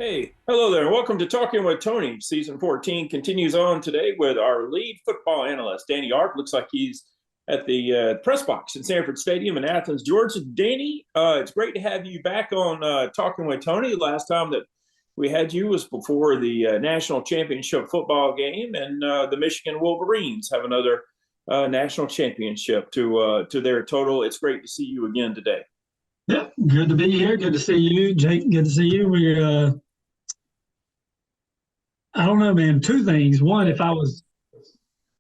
Hey, hello there. Welcome to Talking with Tony. Season 14 continues on today with our lead football analyst, Danny Arp. Looks like he's at the press box in Sanford Stadium in Athens, Georgia. Danny, it's great to have you back on Talking with Tony. Last time that we had you was before the national championship football game, and the Michigan Wolverines have another national championship to their total. It's great to see you again today. Yeah, good to be here. Good to see you, Jake. Good to see you. I don't know, man. Two things. One, if I was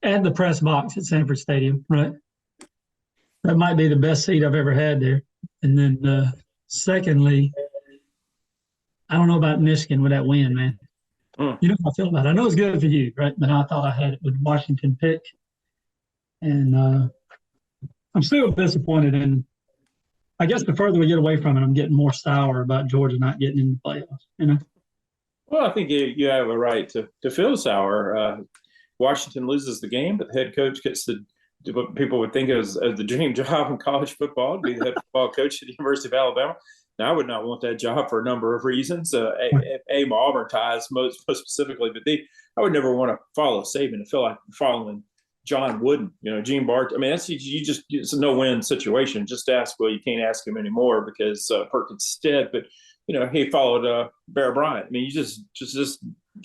at the press box at Sanford Stadium, right, that might be the best seat I've ever had there. And then, secondly, I don't know about Michigan with that win, man. You know how I feel about it. I know it's good for you, right? But I thought I had it with Washington pick, and I'm still disappointed in. I guess the further we get away from it, I'm getting more sour about Georgia not getting in the playoffs. Well, I think you have a right to feel sour. Washington loses the game, but the head coach gets what people would think as the dream job in college football, to be the head football coach at the University of Alabama. Now, I would not want that job for a number of reasons. My Auburn ties most specifically, but I would never want to follow Saban. I feel like following John Wooden, Gene Bart. I mean, it's a no-win situation. Just ask. Well, you can't ask him anymore because Perkins did. But he followed Bear Bryant. I mean, it's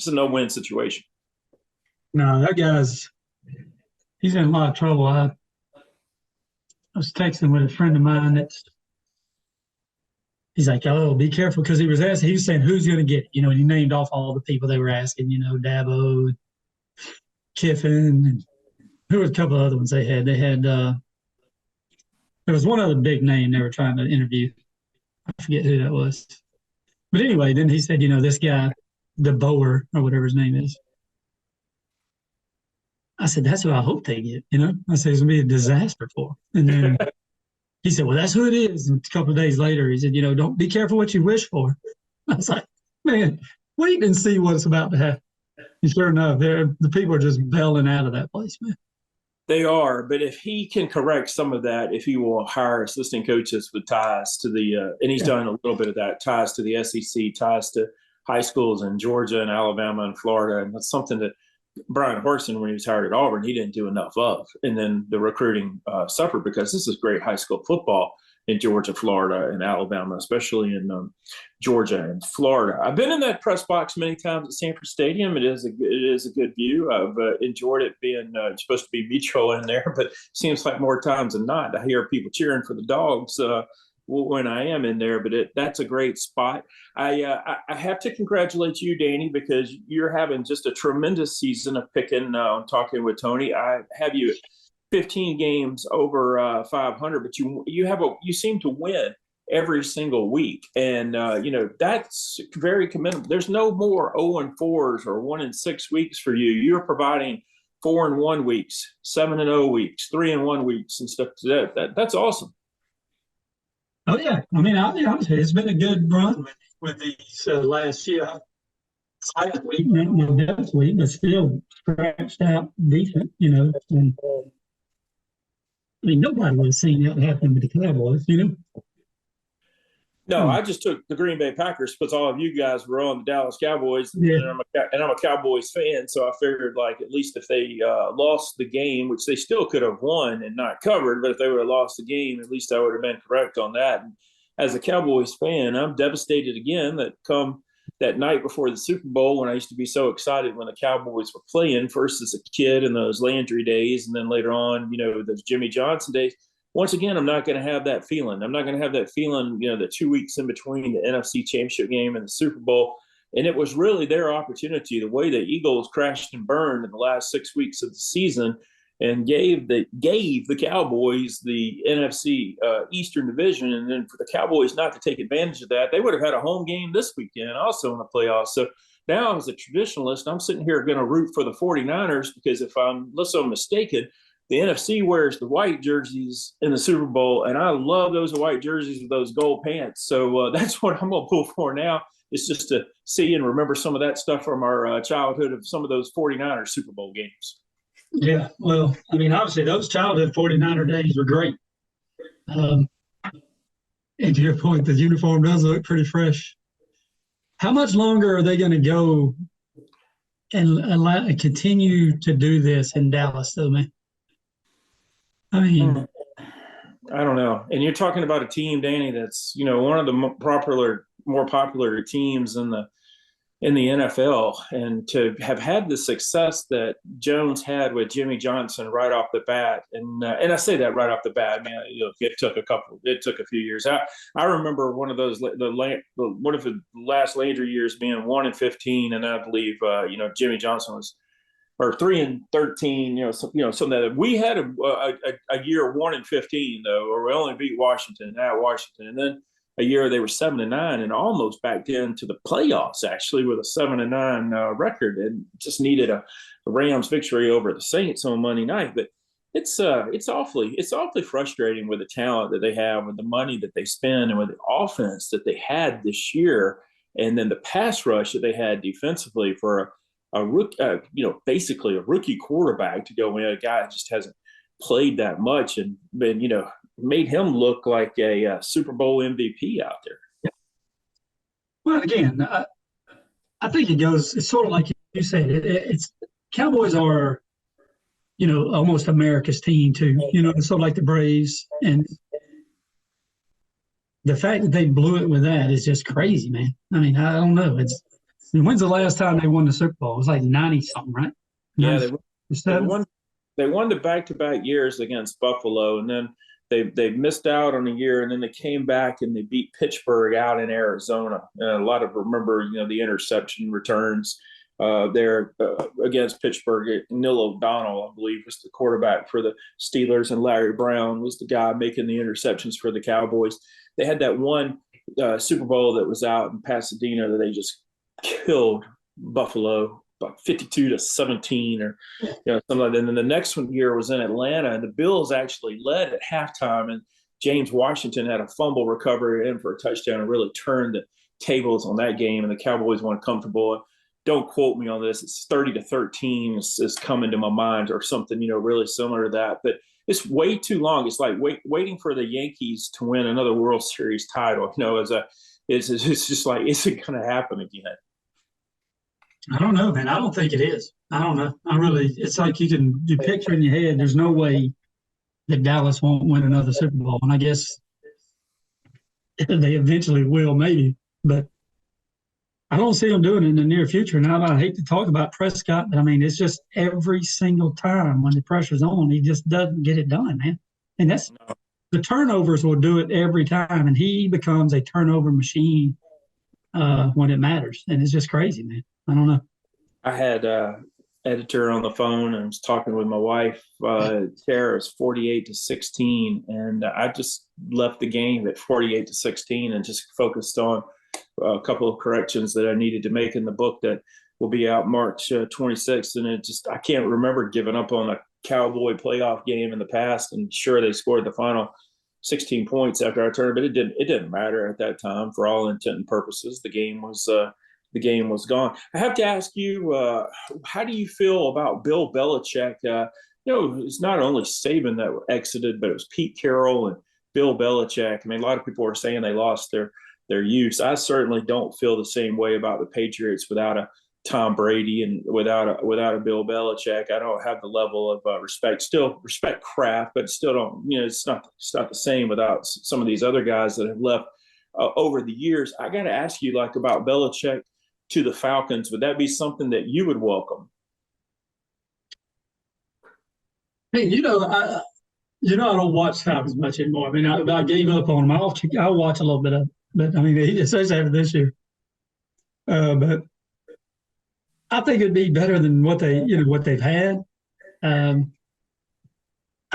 a no-win situation. No, that he's in a lot of trouble. I was texting with a friend of mine he's like, oh, be careful, because he was saying who's going to get it, and he named off all the people they were asking, Dabo, Kiffin, and there was a couple of other ones they had. There was one other big name they were trying to interview. I forget who that was. But anyway, then he said, this guy, DeBoer, or whatever his name is. I said, that's who I hope they get, I said, it's going to be a disaster for him. And then he said, well, that's who it is. And a couple of days later, he said, don't be careful what you wish for. I was like, man, wait and see what's about to happen. And sure enough, the people are just bailing out of that place, man. They are, but if he can correct some of that, if he will hire assistant coaches with ties to and he's done a little bit of that, ties to the SEC, ties to high schools in Georgia and Alabama and Florida, and that's something that Brian Harsin, when he was hired at Auburn, he didn't do enough of. And then the recruiting suffered, because this is great high school football in Georgia, Florida, and Alabama, especially in Georgia and Florida. I've been in that press box many times at Sanford Stadium. It is a good view. I've enjoyed it being supposed to be mutual in there, but it seems like more times than not, I hear people cheering for the Dogs when I am in there. But that's a great spot. I have to congratulate you, Danny, because you're having just a tremendous season of picking Talking with Tony. I have you 15 games over 500, but you seem to win every single week, and that's very commendable. There's no more 0-4s or 1-6 weeks for you. You're providing 4-1 weeks, 7-0 weeks, 3-1 weeks, and stuff. That's awesome. Oh yeah, I mean, I'll be honest with you, it's been a good run with these last year. Last week, not my best week, but still scratched out decent, And I mean, nobody would have seen that happen with the Cowboys, No, I just took the Green Bay Packers because all of you guys were on the Dallas Cowboys, yeah. and I'm a Cowboys fan, so I figured, like, at least if they lost the game, which they still could have won and not covered, but if they would have lost the game, at least I would have been correct on that. And as a Cowboys fan, I'm devastated again that come that night before the Super Bowl, when I used to be so excited when the Cowboys were playing, first as a kid in those Landry days, and then later on, those Jimmy Johnson days. Once again, I'm not going to have that feeling. I'm not going to have that feeling, the 2 weeks in between the NFC Championship game and the Super Bowl. And it was really their opportunity, the way the Eagles crashed and burned in the last 6 weeks of the season, and gave the Cowboys the NFC Eastern Division. And then for the Cowboys not to take advantage of that, they would have had a home game this weekend also in the playoffs. So now, as a traditionalist, I'm sitting here going to root for the 49ers, because unless I'm mistaken, the NFC wears the white jerseys in the Super Bowl, and I love those white jerseys with those gold pants. So that's what I'm going to pull for now. It's just to see and remember some of that stuff from our childhood of some of those 49ers Super Bowl games. Yeah, well, I mean, obviously those childhood 49er days were great. And to your point, the uniform does look pretty fresh. How much longer are they going to go and continue to do this in Dallas, though, man? I mean, I don't know. And you're talking about a team, Danny, that's one of the more popular teams in the NFL, and to have had the success that Jones had with Jimmy Johnson right off the bat, and I say that right off the bat, man, it took a few years. I remember one of those one of the last Landry years being 1-15, and I believe Jimmy Johnson was or 3-13, something that we had a year 1-15 though, or we only beat Washington and then a year they were 7-9 and almost backed into the playoffs actually with a 7-9 record, and just needed a Rams victory over the Saints on Monday night. But it's awfully frustrating with the talent that they have, with the money that they spend, and with the offense that they had this year, and then the pass rush that they had defensively for basically a rookie quarterback to go in, a guy that just hasn't played that much and been, made him look like a Super Bowl MVP out there. Yeah. Well, again, I think it's sort of like you said, it's Cowboys are, almost America's team too, it's sort of like the Braves, and the fact that they blew it with that is just crazy, man. I mean, I don't know. When's the last time they won the Super Bowl? It was like 90 something, right? Yeah, they won the back-to-back years against Buffalo, and then they missed out on a year, and then they came back and they beat Pittsburgh out in Arizona. And a lot of remember, the interception returns there against Pittsburgh. Neil O'Donnell, I believe, was the quarterback for the Steelers, and Larry Brown was the guy making the interceptions for the Cowboys. They had that one Super Bowl that was out in Pasadena that they just killed Buffalo about 52-17 or something like that. And then the next year was in Atlanta, and the Bills actually led at halftime, and James Washington had a fumble recovery in for a touchdown and really turned the tables on that game, and the Cowboys won comfortable. Don't quote me on this. It's 30-13 is coming to my mind, or something really similar to that. But it's way too long. It's like waiting for the Yankees to win another World Series title. It's just like, is it going to happen again? I don't know, man. I don't think it is. I don't know. It's like you picture in your head, there's no way that Dallas won't win another Super Bowl. And I guess they eventually will, maybe. But I don't see them doing it in the near future. Now, I hate to talk about Prescott, but I mean, it's just every single time when the pressure's on, he just doesn't get it done, man. And the turnovers will do it every time, and he becomes a turnover machine when it matters. And it's just crazy, man. I don't know. I had editor on the phone and was talking with my wife. Tara is 48-16, and I just left the game at 48-16 and just focused on a couple of corrections that I needed to make in the book that will be out March 26th. And I can't remember giving up on a Cowboy playoff game in the past. And sure, they scored the final 16 points after our turn, but it didn't matter at that time for all intent and purposes. The game was gone. I have to ask you, how do you feel about Bill Belichick? It's not only Saban that exited, but it was Pete Carroll and Bill Belichick. I mean, a lot of people are saying they lost their use. I certainly don't feel the same way about the Patriots without a Tom Brady and without a Bill Belichick. I don't have the level of respect. Still respect Kraft, but still don't. It's not the same without some of these other guys that have left over the years. I got to ask you, about Belichick to the Falcons. Would that be something that you would welcome? Hey, I don't watch Falcons much anymore. I mean, I gave up on them. I'll watch a little bit of it. But I mean, especially after this year. But I think it'd be better than what they've had. I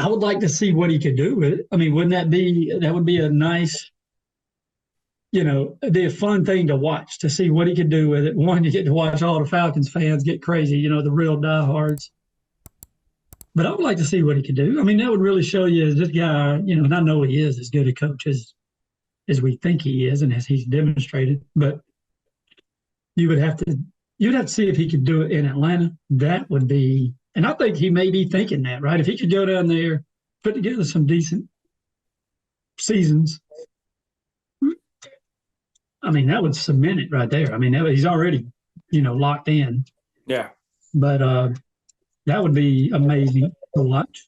would like to see what he could do with it. I mean, that would be a nice, it'd be a fun thing to watch, to see what he could do with it. One, you get to watch all the Falcons fans get crazy, the real diehards. But I would like to see what he could do. I mean, that would really show you this guy, and I know he is as good a coach as we think he is and as he's demonstrated. But you'd have to see if he could do it in Atlanta. That would be, and I think he may be thinking that, right? If he could go down there, put together some decent seasons, I mean, that would cement it right there. I mean, he's already, locked in. Yeah. But that would be amazing to watch.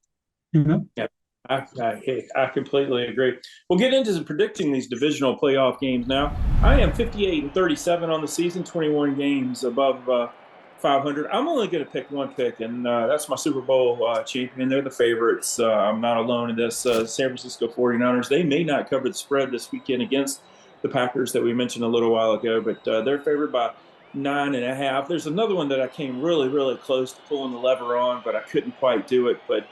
Yeah. I completely agree. We'll get into predicting these divisional playoff games now. I am 58-37 on the season, 21 games above 500. I'm only going to pick one pick, and that's my Super Bowl champion. They're the favorites. I'm not alone in this. San Francisco 49ers. They may not cover the spread this weekend against the Packers that we mentioned a little while ago, but they're favored by 9.5. There's another one that I came really, really close to pulling the lever on, but I couldn't quite do it. But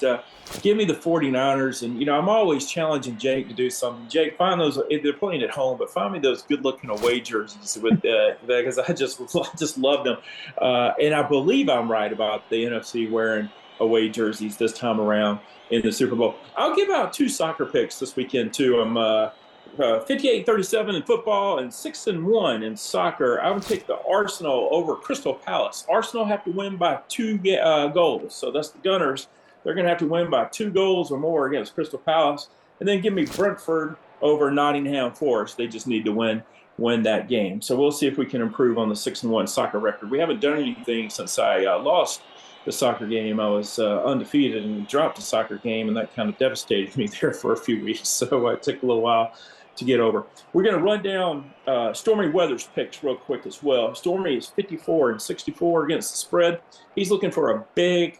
give me the 49ers. And, I'm always challenging Jake to do something. Jake, find those, they're playing at home, but find me those good looking away jerseys with because I just love them. And I believe I'm right about the NFC wearing away jerseys this time around in the Super Bowl. I'll give out 2 soccer picks this weekend, too. I'm 58-37 in football and 6-1 in soccer. I would take the Arsenal over Crystal Palace. Arsenal have to win by 2 goals. So that's the Gunners. They're going to have to win by 2 goals or more against Crystal Palace. And then give me Brentford over Nottingham Forest. They just need to win that game. So we'll see if we can improve on the 6-1 soccer record. We haven't done anything since I lost the soccer game. I was undefeated and dropped the soccer game, and that kind of devastated me there for a few weeks. So it took a little while to get over. We're going to run down Stormy Weather's picks real quick as well. Stormy is 54-64 against the spread. He's looking for a big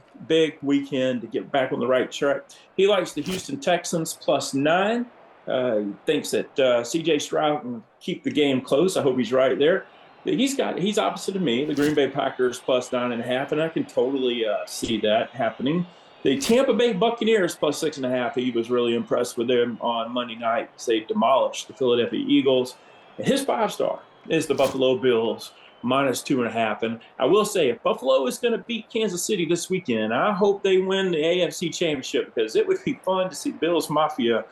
weekend to get back on the right track. He likes the Houston Texans +9. He thinks that C.J. Stroud can keep the game close. I hope he's right there. He's opposite of me, the Green Bay Packers +9.5, and I can totally see that happening. The Tampa Bay Buccaneers +6.5. He was really impressed with them on Monday night. They demolished the Philadelphia Eagles. And his 5-star is the Buffalo Bills -2.5. And I will say, if Buffalo is going to beat Kansas City this weekend, I hope they win the AFC Championship, because it would be fun to see Bills Mafia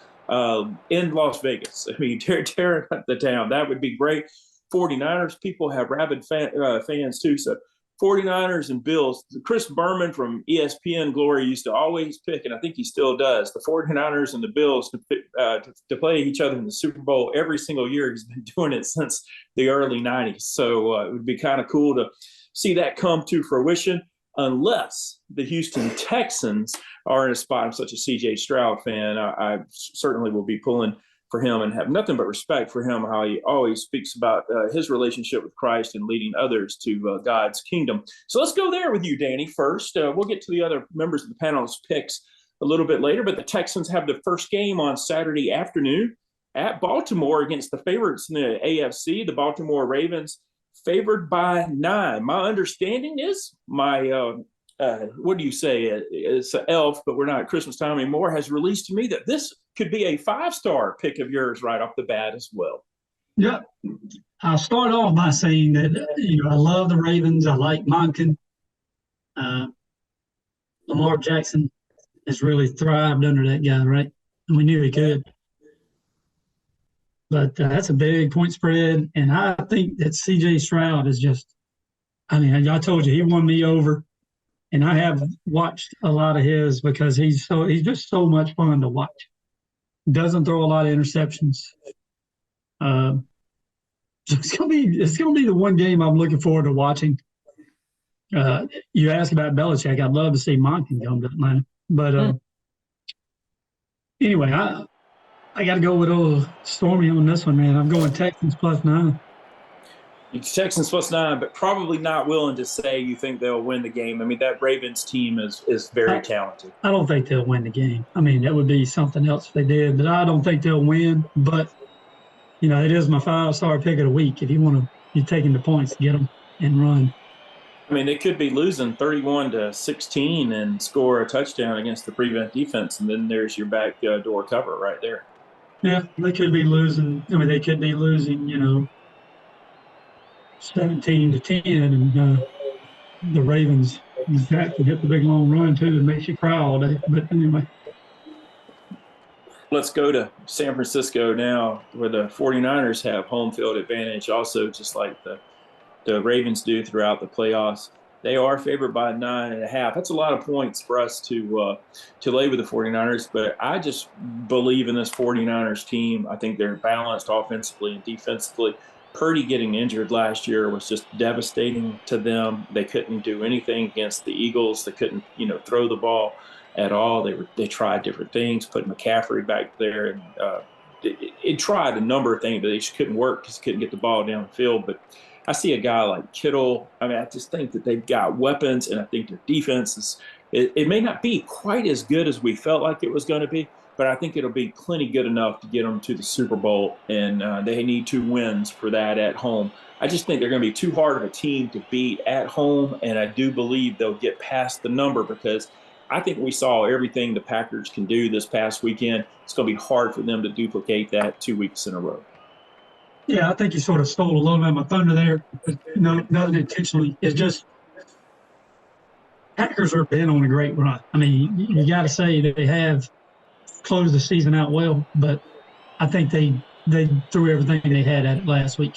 in Las Vegas. I mean, tearing up the town. That would be great. 49ers, people have rabid fans too. So 49ers and Bills. Chris Berman from ESPN Glory used to always pick, and I think he still does, the 49ers and the Bills to play each other in the Super Bowl every single year. He's been doing it since the early 90s. So it would be kind of cool to see that come to fruition, unless the Houston Texans are in a spot. I'm such a C.J. Stroud fan. I certainly will be pulling for him and have nothing but respect for him, how he always speaks about his relationship with Christ and leading others to God's kingdom. So let's go there with you, Danny, first. We'll get to the other members of the panel's picks a little bit later, but the Texans have the first game on Saturday afternoon at Baltimore against the favorites in the AFC, the Baltimore Ravens, favored by 9. My understanding is what do you say? It's an elf, but we're not at Christmas time anymore, has released to me that this could be a 5-star pick of yours right off the bat as well. Yeah. I'll start off by saying that, I love the Ravens. I like Monken. Lamar Jackson has really thrived under that guy, right? And we knew he could. But that's a big point spread. And I think that C.J. Stroud is just, I told you, he won me over. And I have watched a lot of his because he's just so much fun to watch. Doesn't throw a lot of interceptions. It's gonna be the one game I'm looking forward to watching. You asked about Belichick. I'd love to see Monken come to Atlanta, but anyway, I got to go with old Stormy on this one, man. I'm going Texans +9. Texans +9, but probably not willing to say you think they'll win the game. I mean, that Ravens team is very talented. I don't think they'll win the game. I mean, that would be something else if they did, but I don't think they'll win. But, it is my 5-star pick of the week. If you're taking the points to get them and run. I mean, they could be losing 31-16 and score a touchdown against the prevent defense, and then there's your back door cover right there. Yeah, they could be losing. They could be losing, 17-10, and the Ravens Jack can hit the big long run too. It makes you cry all day. But anyway, let's go to San Francisco now, where the 49ers have home field advantage, also just like the Ravens do throughout the playoffs. They are favored by 9.5. That's a lot of points for us to lay with the 49ers, but I just believe in this 49ers team. I think they're balanced offensively and defensively. Purdy getting injured last year was just devastating to them. They couldn't do anything against the Eagles. They couldn't, throw the ball at all. They tried different things, put McCaffrey back there, and it tried a number of things, but they just couldn't work because couldn't get the ball down the field. But I see a guy like Kittle. I mean, I just think that they've got weapons, and I think their defense is. It may not be quite as good as we felt like it was going to be, but I think it'll be plenty good enough to get them to the Super Bowl, and they need 2 wins for that at home. I just think they're going to be too hard of a team to beat at home, and I do believe they'll get past the number because I think we saw everything the Packers can do this past weekend. It's going to be hard for them to duplicate that 2 weeks in a row. Yeah, I think you sort of stole a little bit of my thunder there. No, not intentionally. It's just Packers are been on a great run. I mean, you got to say that they have closed the season out well, but I think they threw everything they had at it last week.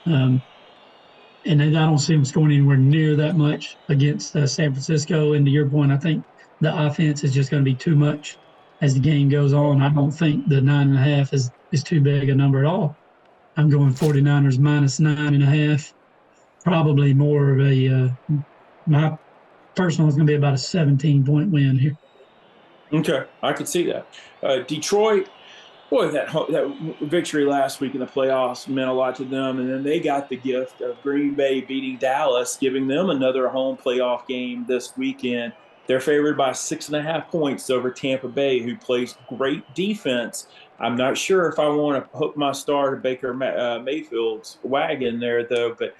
And I don't see them scoring anywhere near that much against San Francisco. And to your point, I think the offense is just going to be too much as the game goes on. I don't think the 9.5 is too big a number at all. I'm going 49ers minus 9.5. Probably more of a my personal is going to be about a 17-point win here. Okay, I could see that. Detroit, boy, that victory last week in the playoffs meant a lot to them, and then they got the gift of Green Bay beating Dallas, giving them another home playoff game this weekend. They're favored by 6.5 points over Tampa Bay, who plays great defense. I'm not sure if I want to hook my star to Baker Mayfield's wagon there, though, but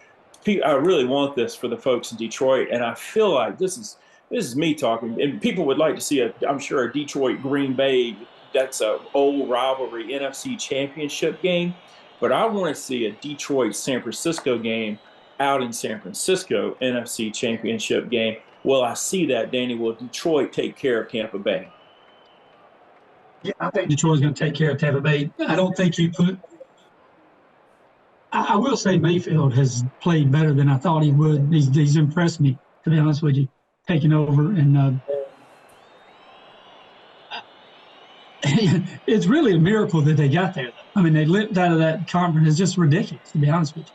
I really want this for the folks in Detroit, and I feel like this is me talking, and people would like to see I'm sure a Detroit Green Bay. That's a old rivalry NFC Championship game, but I want to see a Detroit San Francisco game out in San Francisco NFC Championship game. Will I see that, Danny? Will Detroit take care of Tampa Bay? Yeah, I think Detroit's going to take care of Tampa Bay. I don't think you put. I will say Mayfield has played better than I thought he would. He's impressed me, to be honest with you, taking over. And it's really a miracle that they got there. I mean, they limped out of that conference. It's just ridiculous, to be honest with you.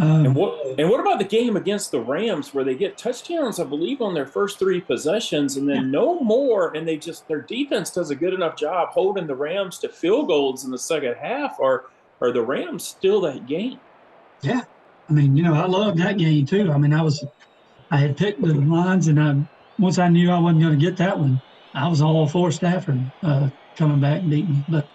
And what about the game against the Rams where they get touchdowns, I believe, on their first 3 possessions and then no more, and their defense does a good enough job holding the Rams to field goals in the second half, or are the Rams still that game? Yeah. I mean, I love that game too. I mean, I had picked the lines, and once I knew I wasn't going to get that one, I was all for Stafford coming back and beating me. But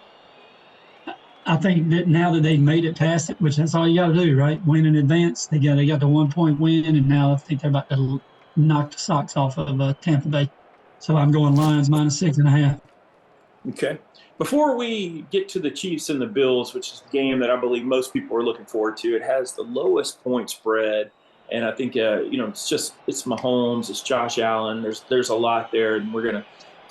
I think that now that they've made it past it, which that's all you got to do, right? Win in advance. They got the 1-point win, and now I think they're about to knock the socks off of Tampa Bay. So I'm going Lions minus 6.5. Okay. Before we get to the Chiefs and the Bills, which is the game that I believe most people are looking forward to, it has the lowest point spread. And I think, it's Mahomes, it's Josh Allen. There's a lot there, and we're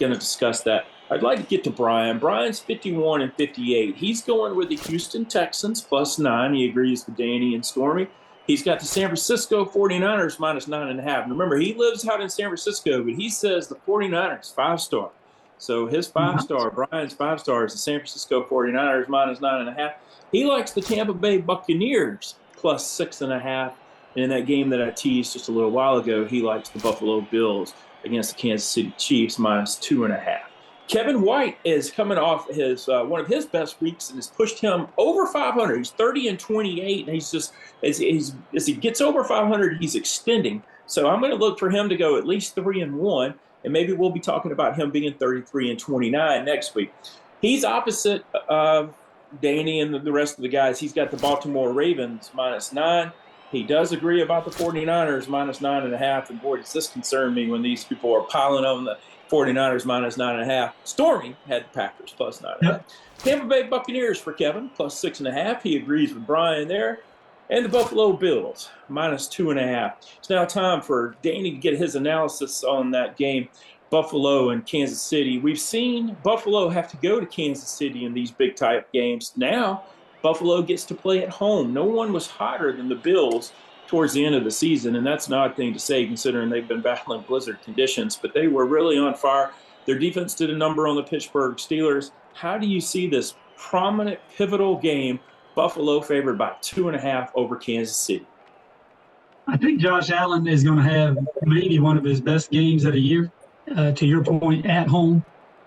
gonna discuss that. I'd like to get to Brian. Brian's 51-58. He's going with the Houston Texans plus 9. He agrees with Danny and Stormy. He's got the San Francisco 49ers minus 9.5. Remember, he lives out in San Francisco, but he says the 49ers 5-star. So his 5-star, Brian's 5-star is the San Francisco 49ers minus 9.5. He likes the Tampa Bay Buccaneers plus 6.5. And in that game that I teased just a little while ago, he likes the Buffalo Bills against the Kansas City Chiefs minus 2.5. Kevin White is coming off his one of his best weeks and has pushed him over 500. He's 30-28, and he's just as he gets over 500, he's extending. So I'm going to look for him to go at least 3-1, and maybe we'll be talking about him being 33-29 next week. He's opposite of Danny and the rest of the guys. He's got the Baltimore Ravens minus 9. He does agree about the 49ers minus 9.5. And boy, does this concern me when these people are piling on the 49ers minus 9.5. Stormy had the Packers plus 9.5. Yep. Tampa Bay Buccaneers for Kevin plus 6.5. He agrees with Brian there. And the Buffalo Bills minus 2.5. It's now time for Danny to get his analysis on that game, Buffalo and Kansas City. We've seen Buffalo have to go to Kansas City in these big type games. Now Buffalo gets to play at home. No one was hotter than the Bills towards the end of the season, and that's an odd thing to say considering they've been battling blizzard conditions, but they were really on fire. Their defense did a number on the Pittsburgh Steelers. How do you see this prominent, pivotal game, Buffalo favored by 2.5 over Kansas City. I think Josh Allen is going to have maybe one of his best games of the year. To your point, at home,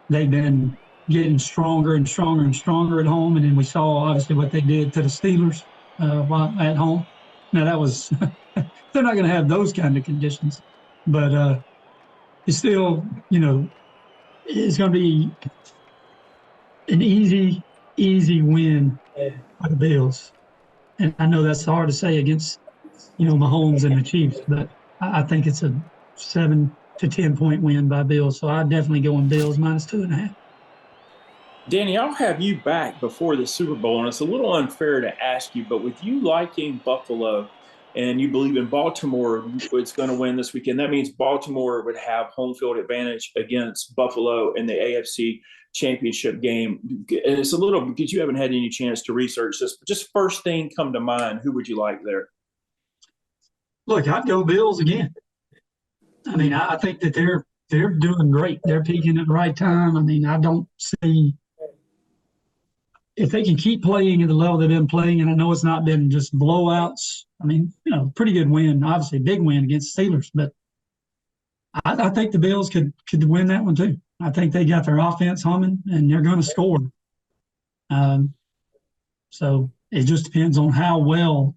they've been getting stronger and stronger and stronger at home. And then we saw obviously what they did to the Steelers while at home. Now that was they're not going to have those kind of conditions, but it's still, it's going to be an easy win for the Bills. And I know that's hard to say against, Mahomes and the Chiefs, but I think it's a 7 to 10 point win by Bills. So I'd definitely go on Bills -2.5. Danny, I'll have you back before the Super Bowl, and it's a little unfair to ask you, but with you liking Buffalo and you believe in Baltimore is going to win this weekend, that means Baltimore would have home field advantage against Buffalo in the AFC Championship game. And it's a little because you haven't had any chance to research this, but just first thing come to mind, who would you like there? Look, I'd go Bills again. I mean, I think that they're doing great. They're peaking at the right time. I mean, I don't see if they can keep playing at the level they've been playing, and I know it's not been just blowouts. I mean, pretty good win, obviously a big win against Steelers, but I think the Bills could win that one too. I think they got their offense humming, and they're going to score. So it just depends on how well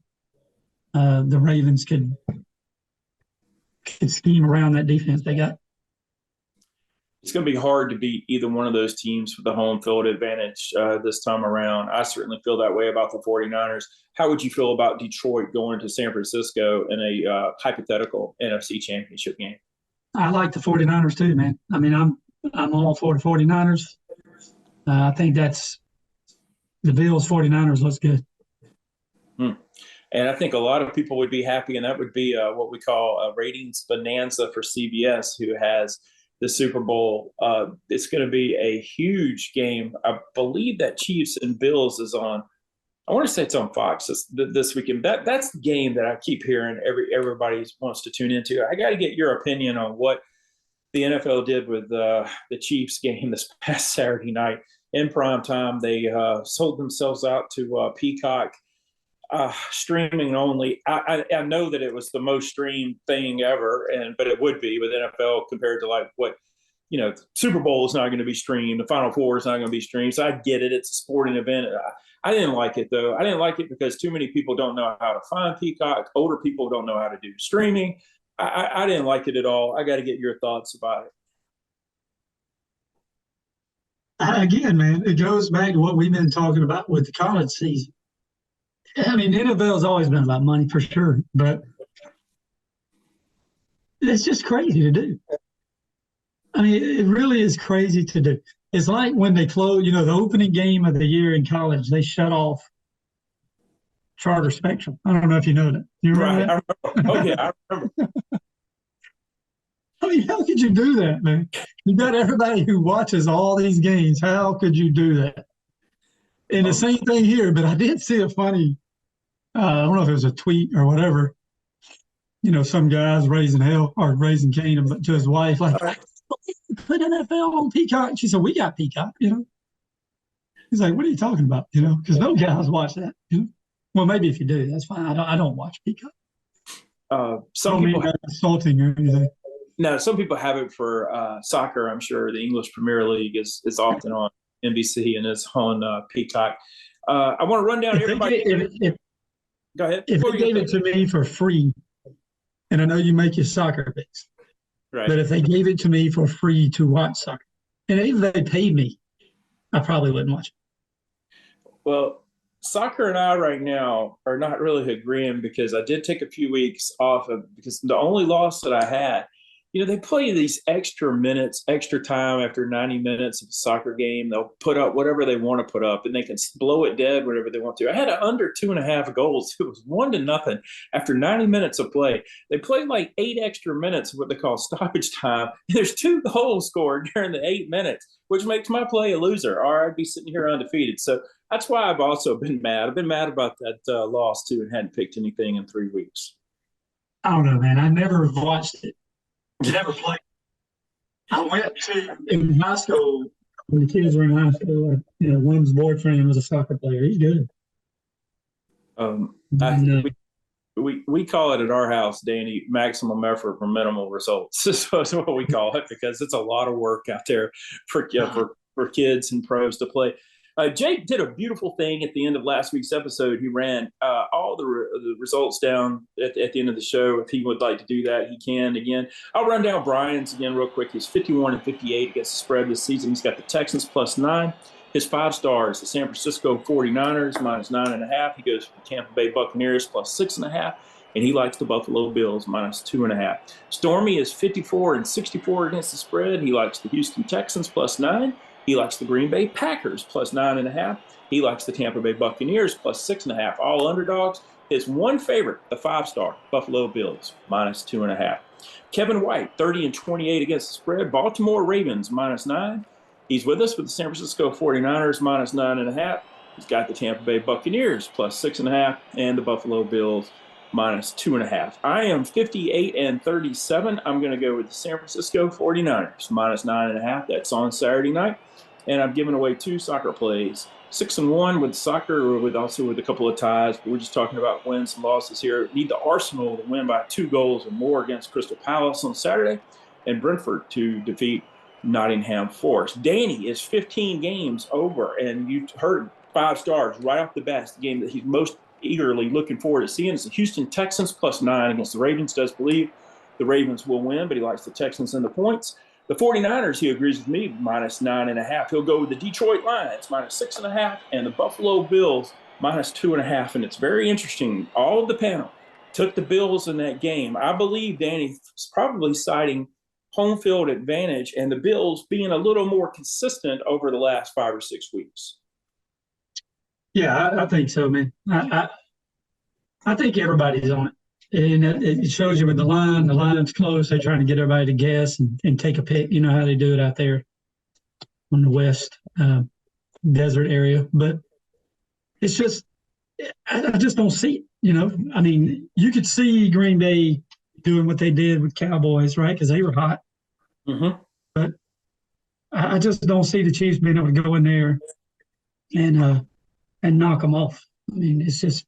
the Ravens could scheme around that defense they got. It's going to be hard to beat either one of those teams with the home field advantage this time around. I certainly feel that way about the 49ers. How would you feel about Detroit going to San Francisco in a hypothetical NFC Championship game? I like the 49ers too, man. I mean, I'm all for the 49ers. I think that's the Bills 49ers looks good. And I think a lot of people would be happy, and that would be what we call a ratings bonanza for CBS, who has the Super Bowl. It's going to be a huge game. I believe that Chiefs and Bills is on. I want to say it's on Fox this weekend. That's the game that I keep hearing everybody wants to tune into. I got to get your opinion on what the NFL did with the Chiefs game this past Saturday night in prime time. They sold themselves out to Peacock. Streaming only. I know that it was the most streamed thing ever, but it would be with NFL compared to like what Super Bowl is not going to be streamed. The Final Four is not going to be streamed. So I get it. It's a sporting event. I didn't like it though. I didn't like it because too many people don't know how to find Peacock. Older people don't know how to do streaming. I didn't like it at all. I got to get your thoughts about it. Again, man, it goes back to what we've been talking about with the college season. I mean, the NFL has always been about money for sure, but it's just crazy to do. I mean, it really is crazy to do. It's like when they close, the opening game of the year in college, they shut off Charter Spectrum. I don't know if you know that. You remember that? I remember. Oh, yeah, I remember. I mean, how could you do that, man? You got everybody who watches all these games. How could you do that? And the same thing here, but I did see a funny, I don't know if it was a tweet or whatever, some guys raising hell or raising Cain to his wife, like, put NFL on Peacock. And she said, we got Peacock, He's like, what are you talking about? Because no guys watch that, Well, maybe if you do, that's fine. I don't watch Peacock. Some people have insulting or anything. No, some people have it for soccer. I'm sure the English Premier League is often on NBC and is on Peacock. I want to run down everybody. Go ahead. If they gave it to me for free, and I know you make your soccer picks, right? But if they gave it to me for free to watch soccer, and even if they paid me, I probably wouldn't watch it. Well, soccer and I right now are not really agreeing because I did take a few weeks off because the only loss that I had, they play these extra minutes, extra time after 90 minutes of a soccer game. They'll put up whatever they want to put up, and they can blow it dead whenever they want to. I had under 2.5 goals. It was 1-0 after 90 minutes of play. They played like 8 extra minutes of what they call stoppage time. There's 2 goals scored during the 8 minutes, which makes my play a loser, or I'd be sitting here undefeated. So that's why I've also been mad. I've been mad about that loss, too, and hadn't picked anything in 3 weeks. I don't know, man. I never watched it. Never played. I went to in high school when the kids were in high school. One of his boyfriend was a soccer player. He's good. I, And, we call it at our house, Danny, maximum effort for minimal results. That's what we call it, because it's a lot of work out there for kids and pros to play. Jake did a beautiful thing at the end of last week's episode. He ran all the results down at the end of the show. If he would like to do that, he can. Again, I'll run down Brian's again real quick. He's 51-58 against the spread this season. He's got the Texans +9. His 5 stars, the San Francisco 49ers -9.5. He goes for the Tampa Bay Buccaneers +6.5. And he likes the Buffalo Bills -2.5. Stormy is 54-64 against the spread. He likes the Houston Texans +9. He likes the Green Bay Packers +9.5. He likes the Tampa Bay Buccaneers +6.5. All underdogs. His one favorite, the 5-star Buffalo Bills -2.5. Kevin White, 30-28 against the spread. Baltimore Ravens -9. He's with us with the San Francisco 49ers -9.5. He's got the Tampa Bay Buccaneers +6.5 and the Buffalo Bills -2.5. I am 58-37. I'm going to go with the San Francisco 49ers -9.5. That's on Saturday night. And I'm giving away 2 soccer plays. 6-1 with soccer, with a couple of ties. But we're just talking about wins and losses here. Need the Arsenal to win by 2 goals or more against Crystal Palace on Saturday, and Brentford to defeat Nottingham Forest. Danny is 15 games over, and you heard 5 stars right off the bat. The game that he's most eagerly looking forward to seeing is the Houston Texans +9 against the Ravens. Does believe the Ravens will win, but he likes the Texans and the points. The 49ers, he agrees with me, -9.5. He'll go with the Detroit Lions -6.5 and the Buffalo Bills -2.5. And it's very interesting. All of the panel took the Bills in that game. I believe Danny's probably citing home field advantage and the Bills being a little more consistent over the last 5 or 6 weeks. yeah, I think so, man. I think everybody's on it. And it shows you with the line's close. They're trying to get everybody to guess and take a pick. You know how they do it out there on the west desert area. But it's just, I just don't see it. You know, I mean, you could see Green Bay doing what they did with Cowboys, right? Because they were hot. Mm-hmm. But I just don't see the Chiefs being able to go in there and knock them off. I mean, it's just,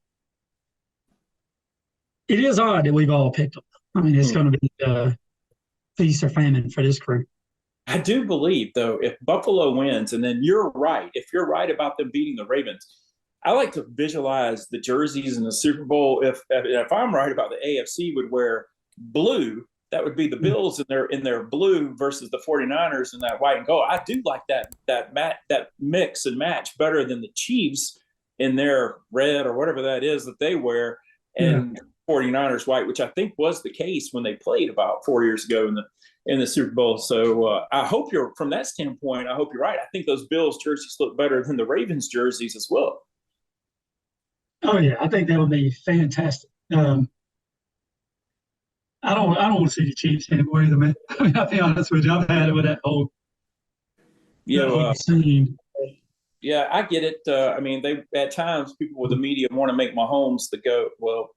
it is odd that we've all picked them. I mean, it's going to be feast or famine for this crew. I do believe, though, if Buffalo wins, and then you're right, if you're right about them beating the Ravens, I like to visualize the jerseys in the Super Bowl. If I'm right about the AFC would wear blue, that would be the Bills in their blue versus the 49ers in that white and gold. I do like that mix and match better than the Chiefs in their red or whatever that is that they wear, and 49ers white, which I think was the case when they played about 4 years ago in the Super Bowl. So I hope you're, from that standpoint, I hope you're right. I think those Bills jerseys look better than the Ravens jerseys as well. Oh yeah, I think that would be fantastic. I don't want to see the Chiefs anymore either, man. I mean, I'll be honest with you. I've had it with that whole scene. Yeah, I get it. I mean, they at times people with the media want to make Mahomes the GOAT. Well,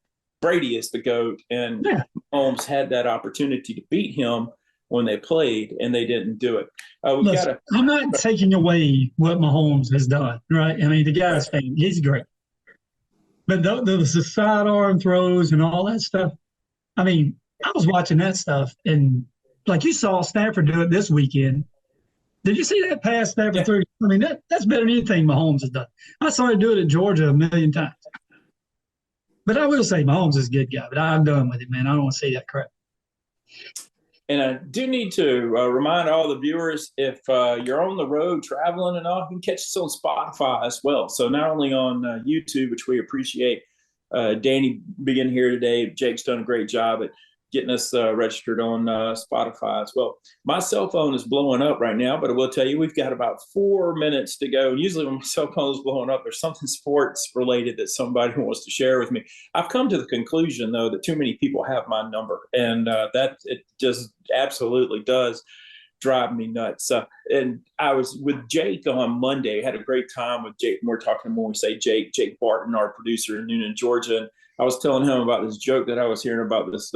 Brady is the GOAT, and Mahomes had that opportunity to beat him when they played, and they didn't do it. I'm not taking away what Mahomes has done, right? I mean, the guy's he's great. But the sidearm throws and all that stuff, I mean, I was watching that stuff, and like you saw Stanford do it this weekend. Did you see that pass Stanford threw? I mean, that's better than anything Mahomes has done. I saw him do it at Georgia a million times. But I will say Mahomes is a good guy, but I'm done with it, man. I don't want to see that crap. And I do need to remind all the viewers, if you're on the road traveling and all, you can catch us on Spotify as well. So not only on YouTube, which we appreciate, Danny being here today. Jake's done a great job at getting us registered on Spotify as well. My cell phone is blowing up right now, but I will tell you, we've got about 4 minutes to go. And usually when my cell phone is blowing up, there's something sports related that somebody wants to share with me. I've come to the conclusion, though, that too many people have my number, and that it just absolutely does drive me nuts. And I was with Jake on Monday, had a great time with Jake. We're talking when we say Jake Barton, our producer in Noonan, Georgia. And I was telling him about this joke that I was hearing about this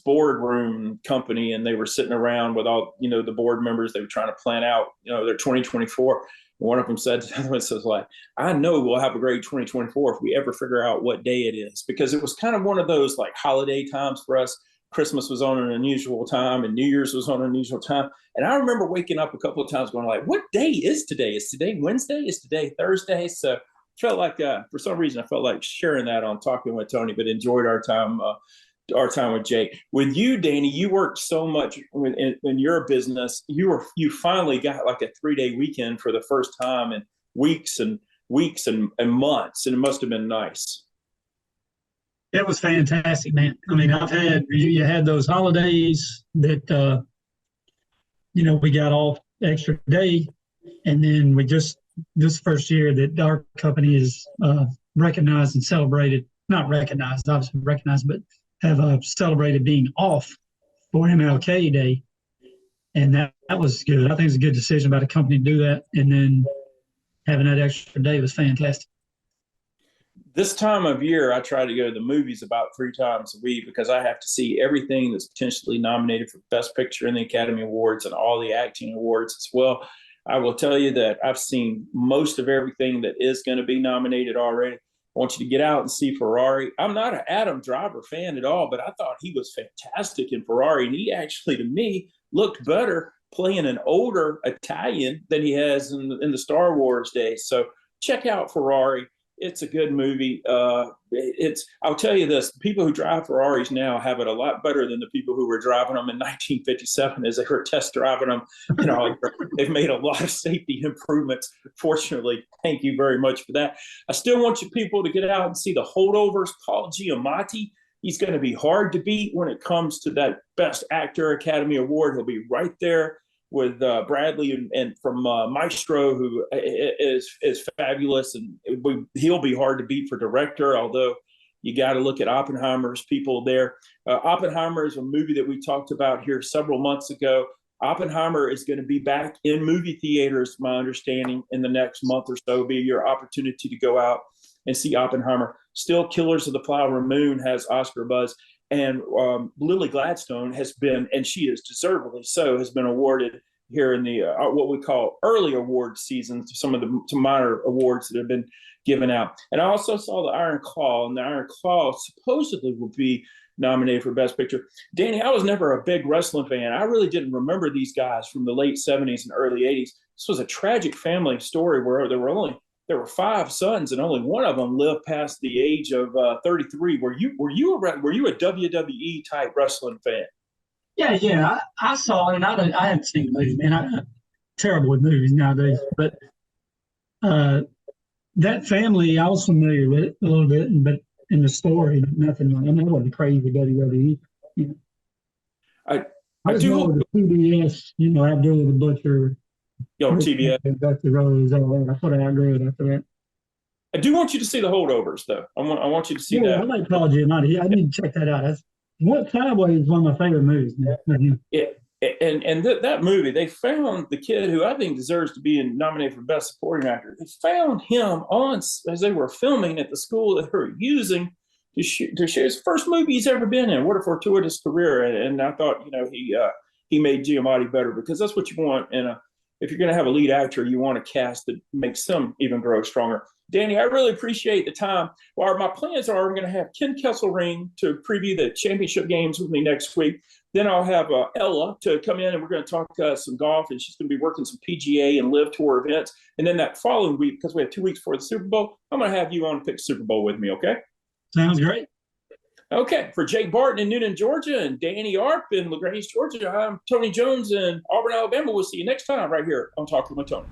boardroom company, and they were sitting around with all, the board members. They were trying to plan out, their 2024. One of them said to the other one, says like, I know we'll have a great 2024 if we ever figure out what day it is, because it was kind of one of those like holiday times for us. Christmas was on an unusual time and New Year's was on an unusual time. And I remember waking up a couple of times going like, what day is today? Is today Wednesday? Is today Thursday? So felt like for some reason I felt like sharing that on Talking with Tony, but enjoyed our time with Jake. With you, Danny, you worked so much in your business. You finally got like a 3-day weekend for the first time in weeks and months, and it must have been nice. It was fantastic, man. I mean, you had those holidays that we got off extra day, and then this first year that our company is recognized and celebrated, not recognized, obviously recognized, but have celebrated being off for MLK Day. And that was good. I think it's a good decision by the company to do that. And then having that extra day was fantastic. This time of year, I try to go to the movies about 3 times a week because I have to see everything that's potentially nominated for Best Picture in the Academy Awards and all the acting awards as well. I will tell you that I've seen most of everything that is going to be nominated already. I want you to get out and see Ferrari. I'm not an Adam Driver fan at all, but I thought he was fantastic in Ferrari. And he actually, to me, looked better playing an older Italian than he has in the Star Wars days. So check out Ferrari. It's a good movie. I'll tell you this, the people who drive Ferraris now have it a lot better than the people who were driving them in 1957 as they were test driving them. They've made a lot of safety improvements. Fortunately, thank you very much for that. I still want you people to get out and see The Holdovers. Paul Giamatti, he's going to be hard to beat when it comes to that Best Actor Academy Award. He'll be right there with Bradley and from Maestro, who is fabulous, and he'll be hard to beat for director. Although you got to look at Oppenheimer's people there. Oppenheimer is a movie that we talked about here several months ago. Oppenheimer is going to be back in movie theaters, my understanding, in the next month or so. It'll be your opportunity to go out and see Oppenheimer. Still, Killers of the Flower Moon has Oscar buzz. And Lily Gladstone has been, and she is deservedly so, has been awarded here in the what we call early award season, some of the minor awards that have been given out. And I also saw The Iron Claw, and The Iron Claw supposedly will be nominated for Best Picture. Danny, I was never a big wrestling fan. I really didn't remember these guys from the late 70s and early 80s. This was a tragic family story where there were 5 sons, and only one of them lived past the age of 33. Were you a WWE type wrestling fan? Yeah. I saw it, and I haven't seen the movie, man. I'm terrible with movies nowadays. But that family, I was familiar with it a little bit, but in the story, nothing. I mean, I wasn't crazy with WWE. I was do more with the PBS, Abdullah the Butcher. TBS. That's the roles. That's what I agree after that. I do want you to see The Holdovers, though. I want you to see that. I like Paul Giamatti. I need to check that out. Sideways is one of my favorite movies. Yeah, and that movie, they found the kid who I think deserves to be nominated for Best Supporting Actor. They found him as they were filming at the school that they were using to shoot his first movie he's ever been in. What a fortuitous career! And I thought, he made Giamatti better, because that's what you want if you're going to have a lead actor, you want a cast that makes them even grow stronger. Danny, I really appreciate the time. Well, my plans are I'm going to have Ken Kesselring to preview the championship games with me next week. Then I'll have Ella to come in, and we're going to talk some golf, and she's going to be working some PGA and Live Tour events. And then that following week, because we have 2 weeks before the Super Bowl, I'm going to have you on to pick Super Bowl with me, okay? Sounds great. Okay, for Jake Barton in Newnan, Georgia, and Danny Arp in LaGrange, Georgia, I'm Tony Jones in Auburn, Alabama. We'll see you next time right here on Talking with Tony.